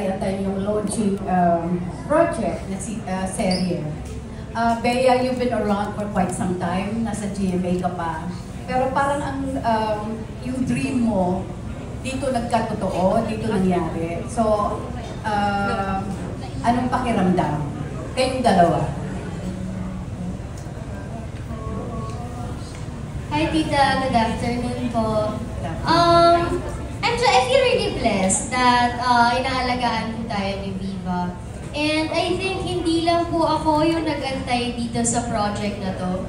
antay-antay yung launching project na serye. Bea, you've been around for quite some time, nasa GMA ka pa. Pero parang yung dream mo, dito nagkatotoo, dito nangyari. So, anong pakiramdam? Kayong dalawa. Hi Tita, good afternoon po. I feel really blessed that inaalagaan po tayo ni Viva. And I think hindi lang po ako yung nag-antay dito sa project na to.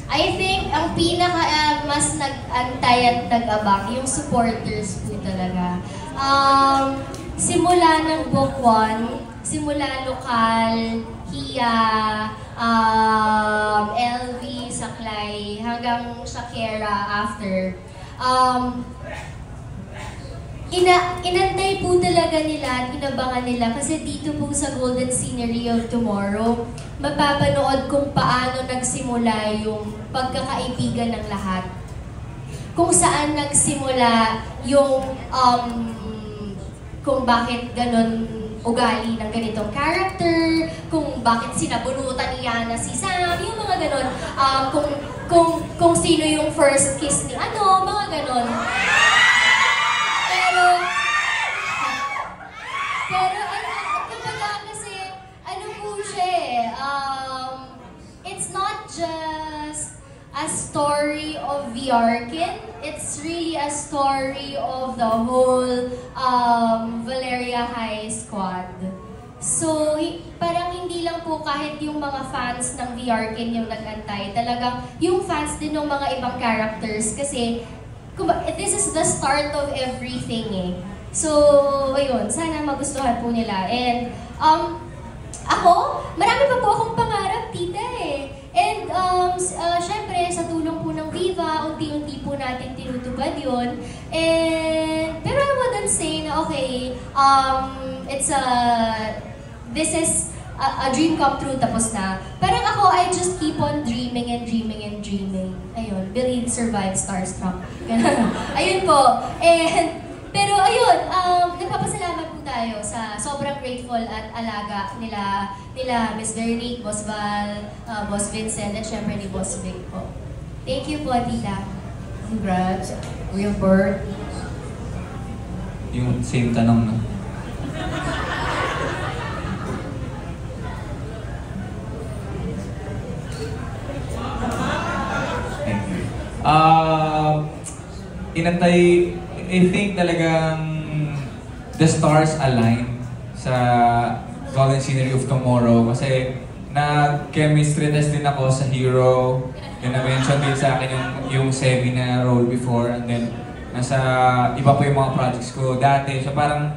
I think ang pinaka mas nag-antay at nag-abang yung supporters po talaga. Simula ng book 1, simula lokal, Hiya, LV, Saklay, hanggang sa Kera after. Inantay po talaga nila at inabangan nila kasi dito po sa Golden Scenery of Tomorrow, mapapanood kung paano nagsimula yung pagkakaibigan ng lahat. Kung saan nagsimula yung kung bakit ganon ugali ng ganitong character, kung bakit sinabunutan niya na si Sam, yung mga ganon. Kung sino yung first kiss ni ano, mga ganon. Pero kapag kasi, ano po siya it's not just a story of Viarkin, it's really a story of the whole Valeria High Squad. So, parang hindi lang po kahit yung mga fans ng Viarkin yung nag-antay, talagang yung fans din ng mga ibang characters kasi this is the start of everything eh. So, ayun, sana magustuhan po nila. And, ako, marami pa po akong pangarap, tita eh. And, syempre, sa tulong po ng Viva, unti-unti po natin tinutupad yun. And, pero I wouldn't say na, okay, this is a dream come true, tapos na. Parang ako, I just keep on dreaming and dreaming and dreaming. Ayun, believe, survive, starstruck. Ayun po. And, pero ayun, nagpapasalamat po tayo sa sobrang grateful at alaga nila Miss Veronique, Boss Val, Boss Vincent, at syempre ni Boss Vic po. Thank you po, tita. Congrats, Wilbert. Yung same tanong, no? Inantay, I think talagang the stars align sa Golden Scenery of Tomorrow kasi nag-chemistry test din ako sa Hero. Yung na-mention din sa akin yung Sevi na role before, and then nasa iba po yung mga projects ko dati. So parang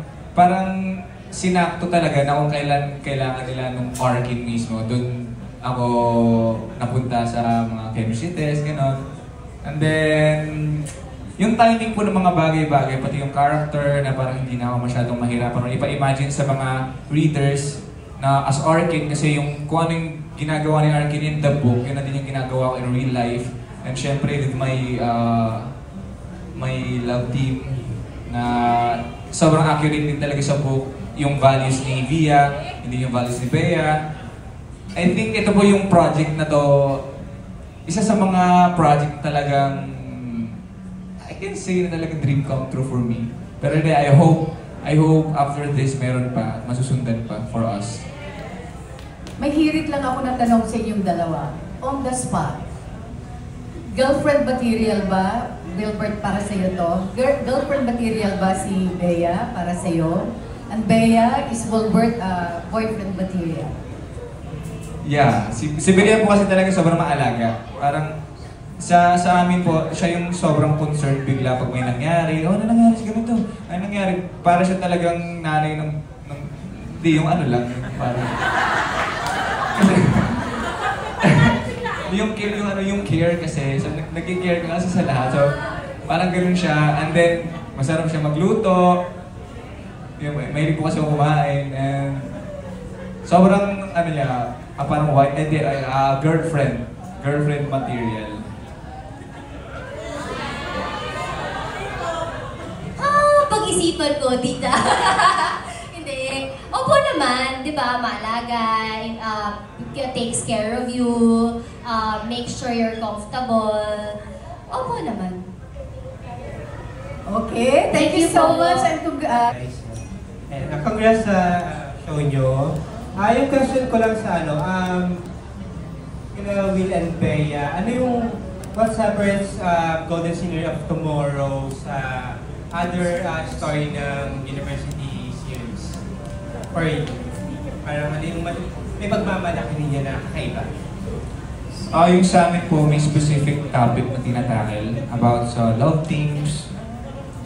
sinakto talaga na kung kailan kailangan nila nung Arkin mismo. Doon ako napunta sa mga chemistry test, gano'n. And then, yung timing po ng mga bagay-bagay, pati yung character na parang hindi na ako masyadong mahirapan. Ipa-imagine sa mga readers na as Arkin, kasi yung kung ano yung ginagawa ni Arkin in the book, yun na din yung ginagawa ko in real life. And syempre, with my love team na sobrang accurate din talaga sa book, yung values ni Via, hindi yung values ni Bea. I think ito po yung project na to, isa sa mga project talagang I can say na talagang dream come true for me. Pero hindi, I hope after this meron pa, masusundan pa for us. May hirit lang ako na tanong sa inyong dalawa. On the spot. Girlfriend material ba, Wilbert, para sa'yo to? Girlfriend material ba si Bea para sa'yo? And Bea, is Wilbert boyfriend material? Yeah, si Bea po kasi talaga sobrang maalaga. Parang sa amin po, siya yung sobrang concerned bigla pag may nangyari. Oh, ano nangyari sa ganito? Ano nangyari? Para siya talagang nanay ng di yung ano lang, parang yung care kasi, so nag-care ka kasi sa lahat. So parang ganoon siya, and then masarap siya magluto. Mahilig po kasi kumain, and sobrang ano niya, parang white, girlfriend material. Pag-isipan ko, tita. Hindi, naman, di ba, maalaga, takes care of you, make sure you're comfortable. Opo naman. Okay, thank you so much and Congrats sa show nyo. Yung question ko lang sa kina Will and Bea, what separates Golden Scenery of Tomorrow sa other story ng University series? For you? Parang may pagmamalaki ninyo na kakaiba? Yung sa amin po, may specific topic na tinatakil about sa love teams.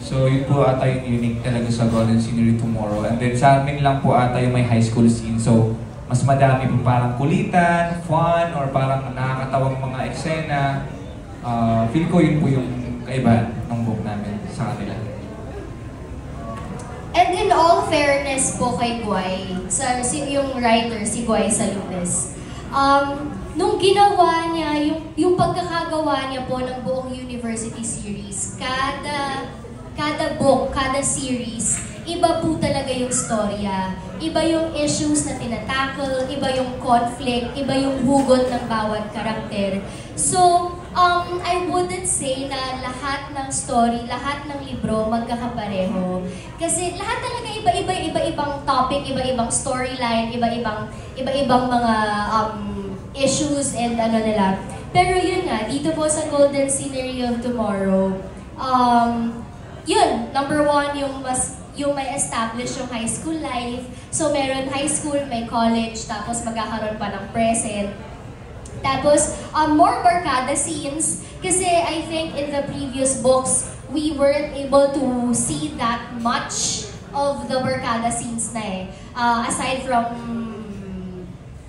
So yun po ata yung unique talaga sa Golden Scenery Tomorrow. And then sa amin lang po ata yung may high school scene. So mas madami po parang kulitan, fun, or parang nakakatawang mga eksena. Feel ko yun po yung kaibahan ng book namin sa kanila. And in all fairness po kay Guay, yung writer, si Guay Salubes, nung ginawa niya, yung pagkakagawa niya po ng buong university series, kada book, kada series, iba po talaga yung storya. Iba yung issues na tinatakle, iba yung conflict, iba yung hugot ng bawat karakter. So, I wouldn't say na lahat ng story, lahat ng libro magkakapareho. Kasi lahat talaga iba-ibang topic, iba-ibang storyline, iba-ibang mga issues and nila. Pero yun nga, dito po sa Golden Scenery of Tomorrow, yun, number one, yung may establish yung high school life. So, meron high school, may college, tapos magkakaroon pa ng present. Tapos, more barkada scenes. Kasi I think in the previous books, we weren't able to see that much of the barkada scenes na eh. Aside from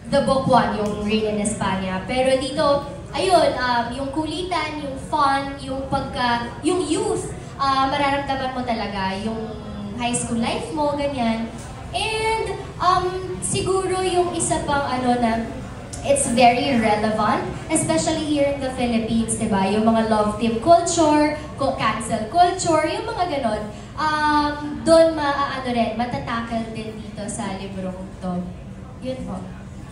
the book 1, yung Rain in España. Pero dito, ayun, yung kulitan, yung fun, yung youth, mararamdaman mo talaga yung high school life mo, ganyan. And siguro yung isa pang na it's very relevant, especially here in the Philippines, diba? Yung mga love team culture, cancel culture, yung mga ganon. Doon matatakal din dito sa librong to. Yun po.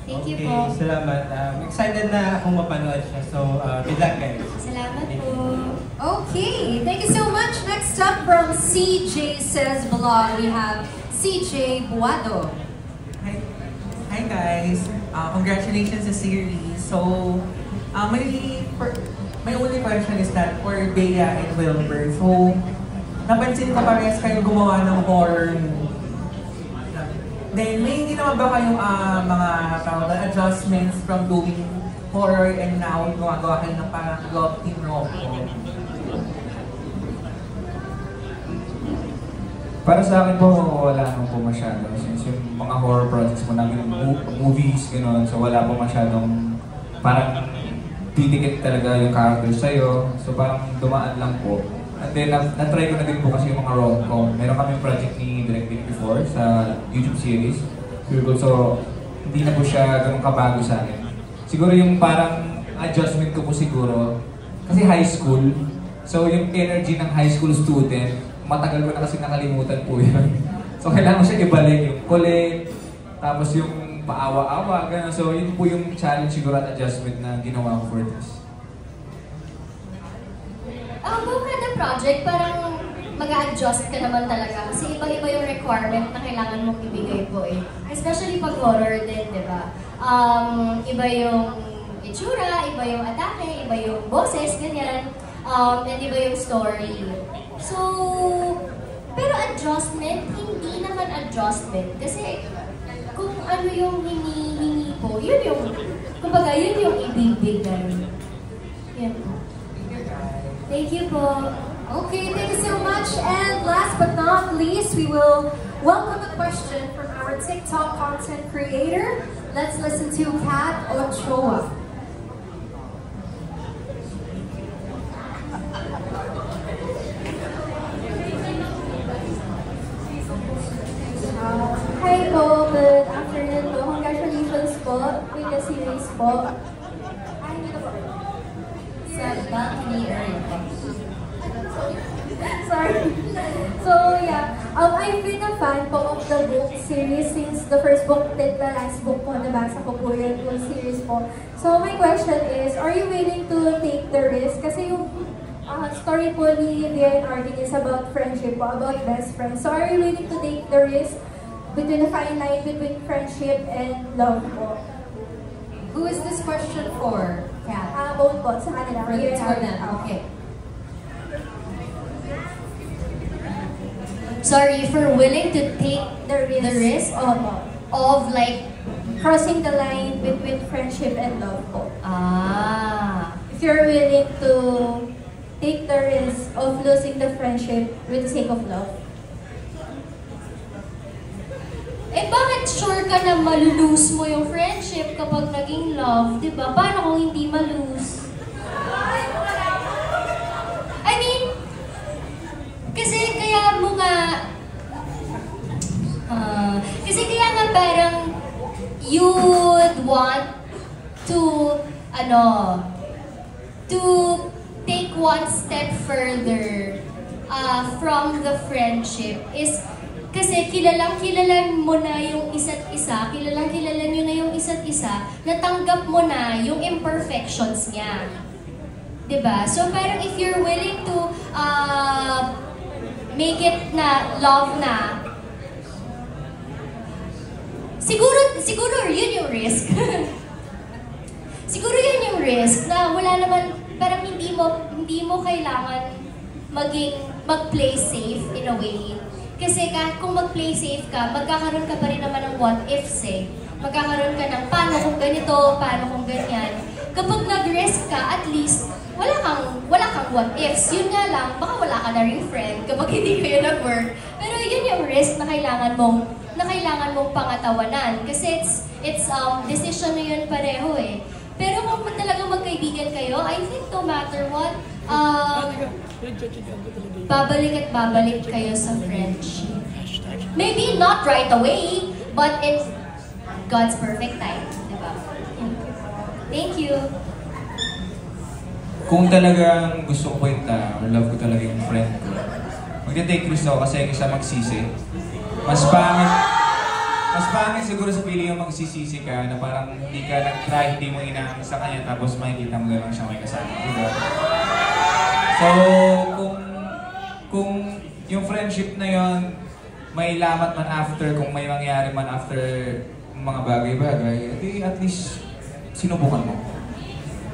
Thank you po. Okay, salamat. Excited na akong mapanood siya. So, good luck guys. Salamat po. Okay, thank you so much. Next up from CJ Says Vlog, we have CJ Buado. Hi guys. Congratulations sa series. So, my only question is that for Bea and Wilbur. So, napansin ko parehas kayo gumawa ng horror movie. Then, may hindi naman ba kayong mga adjustments from doing horror and now gumagawa kayo ng parang love team rom-com? Para sa akin po, wala naman po masyado. Since yung mga horror projects po namin, movies, gano'n, so wala po masyadong parang titikit talaga yung character sa'yo. So parang dumaan lang po. And then, na-try ko na din po kasi yung mga rom-com. Meron kami project ni Direct Vic before sa YouTube series. So, hindi na po siya ganun kabago sa akin. Siguro yung parang adjustment ko po siguro, kasi high school. So, yung energy ng high school student, matagal ko na kasi nakalimutan po yun. So, kailangan ko siya ibalik yung kulit, tapos yung paawa-awa, gano'n. So, yun po yung challenge siguro at adjustment na ginawa ko for this. Kung kada project, parang mag-a-adjust ka naman talaga. Kasi iba-iba yung requirement na kailangan mong ibigay po eh. Especially pag horror din, di ba? Iba yung itsura, iba yung atake, iba yung boses, ganyan. And iba yung story. So, pero adjustment, hindi naman adjustment. Kasi kung ano yung hinihingi po, yun yung, kumbaga, yun yung ibibigay. Yan po. Thank you po. Okay, thank you so much. And last but not least, we will welcome a question from our TikTok content creator. Let's listen to Kat Ochoa. Hi po, good afternoon po. Congratulations po with the series po. Ay, hindi po. Sa balcony area po. Sorry. So, yeah. I've been a fan po of the book series since the first book till the last book po, nabasa ko po yung full series po. So my question is, are you willing to take the risk? Kasi yung story po ni Bea and Arkin is about friendship po, about best friends. So are you willing to take the risk between the fine line between friendship and love po? Who is this question for, Kat? Both po, sa kanila. For them. Okay. Sorry, if we're willing to take The risk of like, crossing the line between friendship and love po. If you're willing to take the risk of losing the friendship with the sake of love. eh bakit sure ka na malulose mo yung friendship kapag naging love, di ba? Paano kung hindi malose? I mean, kasi kaya mo nga, parang you would want to, to take one step further from the friendship is kasi kilalang mo na yung isa't isa, kilalang nyo na yung isa't isa, natanggap mo na yung imperfections niya. Diba? So parang if you're willing to make it na love na, siguro yun yung risk. Siguro yun yung risk na wala naman, parang hindi mo kailangan mag-play safe in a way. Kasi kung mag-play safe ka, magkakaroon ka pa rin naman ng what ifs eh. Magkakaroon ka ng paano kung ganito, paano kung ganyan. Kapag nag-risk ka, at least, wala kang what ifs. Yun nga lang, baka wala ka na ring friend kapag hindi kayo nag-work. Pero yun yung risk na kailangan mong pangatawanan. Kasi it's decision na yun pareho eh. Pero kung talagang magkaibigan kayo, I think no matter what, babalik at babalik kayo sa friendship. Maybe not right away, but in God's perfect time. Diba? Thank you. Kung talagang gusto ko or love ko talaga yung friend ko, magte-take risk ako kasi yung isa magsisi. Mas pangit siguro sa feeling yung magsisisi ka na parang hindi ka nag-try, hindi mo inaangin sa kanya tapos makikita mo lang siya may kasama. Diba? So, kung yung friendship na yon may lamat man after, kung may mangyari man after mga bagay-bagay, at least sinubukan mo.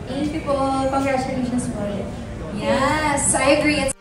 Thank you po. Congratulations po. Yes, I agree.